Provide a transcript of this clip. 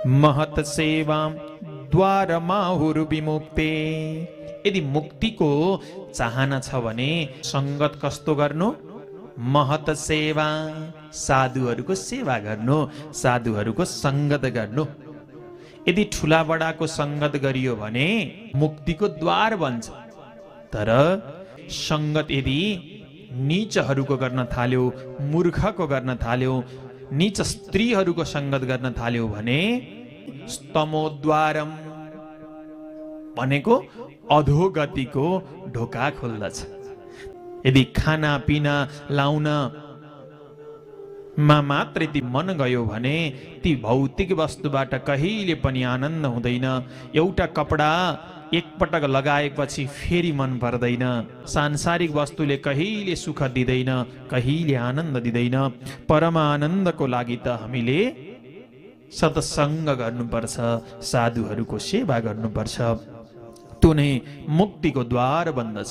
महत सेवा द्वारमाहुर विमुक्ते। यदि मुक्तिको चाहना छ भने संगत कस्तो गर्नु? महत सेवा, साधुहरूको सेवा गर्नु, साधुहरूको संगत गर्नु। यदि ठुला बडाको संगत गरियो भने मुक्तिको द्वार बन्छ। तर संगत यदि नीचहरूको गर्न थाल्यो, मूर्खको गर्न थाल्यो, नीच स्त्रीहरूको संगत गर्न थाल्यो भने स्तमोद्वारम भनेको अधोगतिको ढोका खोल्दछ। यदि खाना पिना लाउन मा मात्र ती मन गयो भने ती भौतिक वस्तुबाट कहिले पनि आनन्द हुँदैन। एउटा कपडा एकपटक लगाएपछि फेरि मन पर्दैन। सांसारिक वस्तुले कहिले सुख दिँदैन, कहिले आनन्द दिँदैन। परम आनन्दको लागि त हामीले सत्सङ्ग गर्नुपर्छ, साधुहरूको सेवा गर्नुपर्छ। त्यो नै मुक्तिको द्वार बन्दछ।